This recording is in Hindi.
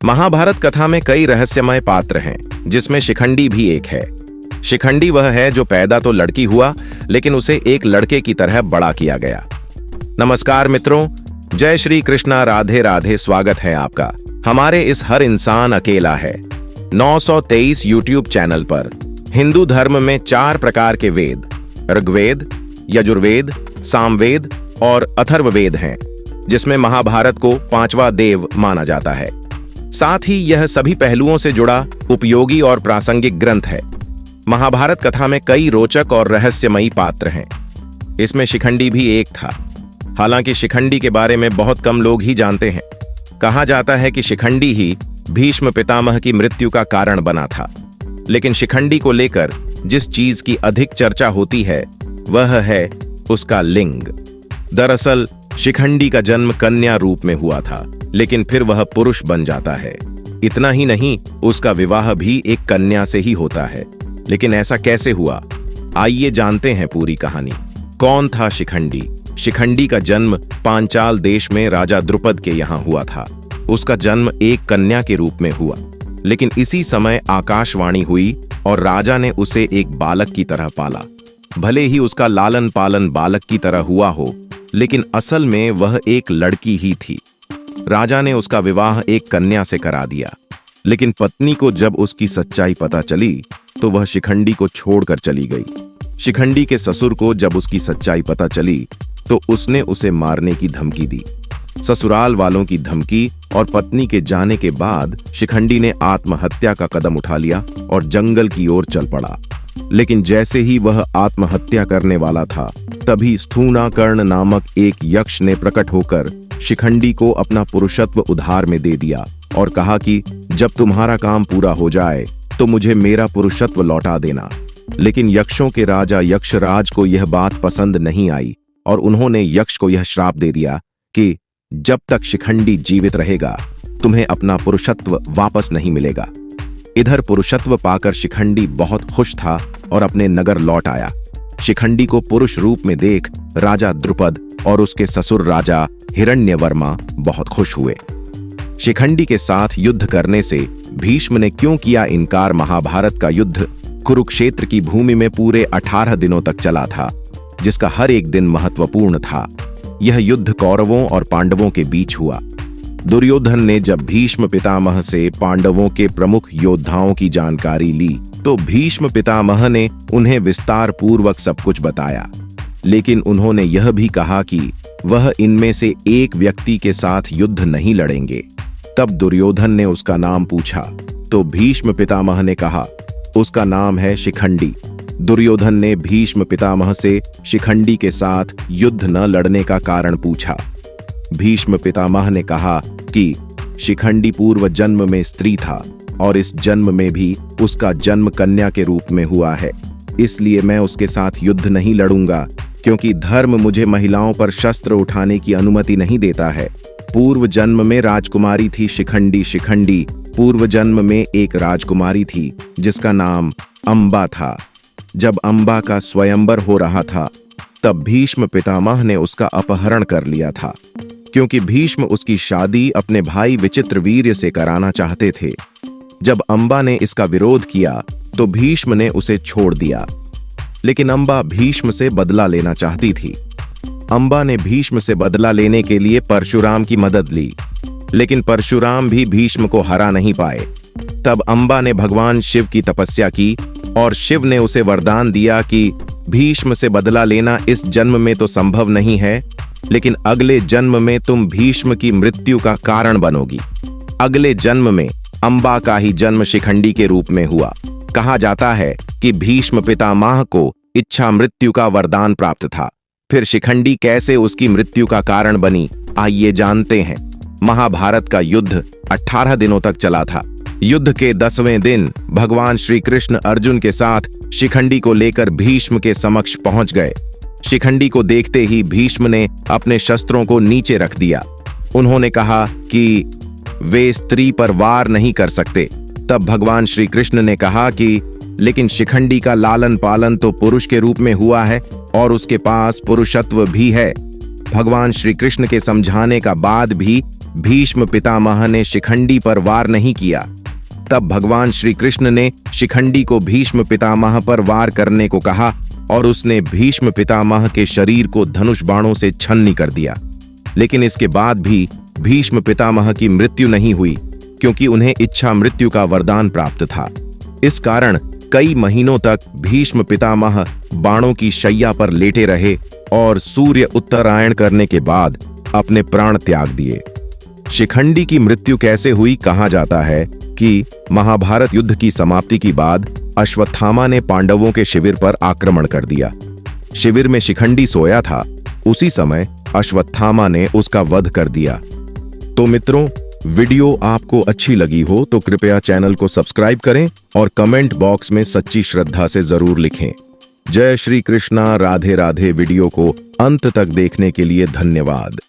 महाभारत कथा में कई रहस्यमय पात्र हैं, जिसमें शिखंडी भी एक है। शिखंडी वह है जो पैदा तो लड़की हुआ, लेकिन उसे एक लड़के की तरह बड़ा किया गया। नमस्कार मित्रों, जय श्री कृष्णा, राधे राधे। स्वागत है आपका हमारे इस हर इंसान अकेला है 923 यूट्यूब चैनल पर। हिंदू धर्म में 4 प्रकार के वेद, ऋग्वेद, यजुर्वेद, सामवेद और अथर्ववेद हैं, जिसमें महाभारत को 5वां देव माना जाता है। साथ ही यह सभी पहलुओं से जुड़ा उपयोगी और प्रासंगिक ग्रंथ है। महाभारत कथा में कई रोचक और रहस्यमयी पात्र हैं। इसमें शिखंडी भी एक था। हालांकि शिखंडी के बारे में बहुत कम लोग ही जानते हैं। कहा जाता है कि शिखंडी ही भीष्म पितामह की मृत्यु का कारण बना था। लेकिन शिखंडी को लेकर जिस चीज की अधिक चर्चा होती है वह है उसका लिंग। दरअसल शिखंडी का जन्म कन्या रूप में हुआ था, लेकिन फिर वह पुरुष बन जाता है। इतना ही नहीं, उसका विवाह भी एक कन्या से ही होता है। लेकिन ऐसा कैसे हुआ? आइए जानते हैं पूरी कहानी। कौन था शिखंडी? शिखंडी का जन्म पांचाल देश में राजा द्रुपद के यहाँ हुआ था। उसका जन्म एक कन्या के रूप में हुआ, लेकिन इसी समय आकाशवाणी हुई और राजा ने उसे एक बालक की तरह पाला। भले ही उसका लालन पालन बालक की तरह हुआ हो, लेकिन असल में वह एक लड़की ही थी। राजा ने उसका विवाह एक कन्या से करा दिया, लेकिन पत्नी को जब उसकी सच्चाई पता चली तो वह शिखंडी को छोड़कर चली गई। शिखंडी के ससुर को जब उसकी सच्चाई पता चली तो उसने उसे मारने की धमकी दी। ससुराल वालों की धमकी और पत्नी के जाने के बाद शिखंडी ने आत्महत्या का कदम उठा लिया और जंगल की ओर चल पड़ा। लेकिन जैसे ही वह आत्महत्या करने वाला था, तभी स्थूणाकर्ण नामक एक यक्ष ने प्रकट होकर शिखंडी को अपना पुरुषत्व उधार में दे दिया और कहा कि जब तुम्हारा काम पूरा हो जाए तो मुझे मेरा पुरुषत्व लौटा देना। लेकिन यक्षों के राजा यक्षराज को यह बात पसंद नहीं आई और उन्होंने यक्ष को यह श्राप दे दिया कि जब तक शिखंडी जीवित रहेगा तुम्हें अपना पुरुषत्व वापस नहीं मिलेगा। इधर पुरुषत्व पाकर शिखंडी बहुत खुश था और अपने नगर लौट आया। शिखंडी को पुरुष रूप में देख राजा द्रुपद और उसके ससुर राजा हिरण्यवर्मा बहुत खुश हुए। शिखंडी के साथ युद्ध करने से भीष्म ने क्यों किया इनकार? महाभारत का युद्ध कुरुक्षेत्र की भूमि में पूरे 18 दिनों तक चला था, जिसका हर एक दिन महत्वपूर्ण था। यह युद्ध कौरवों और पांडवों के बीच हुआ। दुर्योधन ने जब भीष्म पितामह से पांडवों के प्रमुख योद्धाओं की जानकारी ली तो भीष्म पितामह ने उन्हें विस्तार पूर्वक सब कुछ बताया। लेकिन उन्होंने यह भी कहा कि वह इनमें से एक व्यक्ति के साथ युद्ध नहीं लड़ेंगे। तब दुर्योधन ने उसका नाम पूछा तो भीष्म पितामह ने कहा उसका नाम है शिखंडी। दुर्योधन ने भीष्म पितामह से शिखंडी के साथ युद्ध न लड़ने का कारण पूछा। भीष्म पितामह ने कहा कि शिखंडी पूर्व जन्म में स्त्री था और इस जन्म में भी उसका जन्म कन्या के रूप में हुआ है, इसलिए मैं उसके साथ युद्ध नहीं लड़ूंगा, क्योंकि धर्म मुझे महिलाओं पर शस्त्र उठाने की अनुमति नहीं देता है। पूर्व जन्म में राजकुमारी थी शिखंडी। शिखंडी पूर्व जन्म में एक राजकुमारी थी जिसका नाम अंबा था। जब अंबा का स्वयंवर हो रहा था तब भीष्म पितामह ने उसका अपहरण कर लिया था, क्योंकि भीष्म उसकी शादी अपने भाई विचित्रवीर्य से कराना चाहते थे। जब अंबा ने इसका विरोध किया तो भीष्म ने उसे छोड़ दिया, लेकिन अंबा भीष्म से बदला लेना चाहती थी। अंबा ने भीष्म से बदला लेने के लिए परशुराम की मदद ली, लेकिन परशुराम भी भीष्म को हरा नहीं पाए। तब अंबा ने भगवान शिव की तपस्या की और शिव ने उसे वरदान दिया कि भीष्म से बदला लेना इस जन्म में तो संभव नहीं है, लेकिन अगले जन्म में तुम भीष्म की मृत्यु का कारण बनोगी। अगले जन्म में अंबा का ही जन्म शिखंडी के रूप में हुआ। कहा जाता है कि भीष्म पितामह को इच्छा मृत्यु का वरदान प्राप्त था। फिर शिखंडी कैसे उसकी मृत्यु का कारण बनी, आइए जानते हैं। महाभारत का युद्ध 18 दिनों तक चला था। युद्ध के 10वें दिन भगवान श्री कृष्ण अर्जुन के साथ शिखंडी को लेकर भीष्म के समक्ष पहुंच गए। शिखंडी को देखते ही भीष्म ने अपने शस्त्रों को नीचे रख दिया। उन्होंने कहा कि वे स्त्री पर वार नहीं कर सकते। तब भगवान श्री कृष्ण ने कहा कि लेकिन शिखंडी का लालन पालन तो पुरुष के रूप में हुआ है और उसके पास पुरुषत्व भी है। भगवान श्री कृष्ण के समझाने का बाद भी भीष्म पितामह ने शिखंडी पर वार नहीं किया। तब भगवान श्री कृष्ण ने शिखंडी को भीष्म पितामह पर वार करने को कहा और उसने भीष्म पितामह के शरीर को धनुष बाणों से छन्नी कर दिया। लेकिन इसके बाद भी भीष्म पितामह की मृत्यु नहीं हुई, क्योंकि उन्हें इच्छा मृत्यु का वरदान प्राप्त था। इस कारण कई महीनों तक भीष्म पितामह बाणों की शैया पर लेटे रहे और सूर्य उत्तरायण करने के बाद अपने प्राण त्याग दिए। शिखंडी की मृत्यु कैसे हुई? कहा जाता है कि महाभारत युद्ध की समाप्ति के बाद अश्वत्थामा ने पांडवों के शिविर पर आक्रमण कर दिया। शिविर में शिखंडी सोया था। उसी समय अश्वत्थामा ने उसका वध कर दिया। तो मित्रों, वीडियो आपको अच्छी लगी हो तो कृपया चैनल को सब्सक्राइब करें और कमेंट बॉक्स में सच्ची श्रद्धा से जरूर लिखें। जय श्री कृष्णा, राधे राधे। वीडियो को अंत तक देखने के लिए धन्यवाद।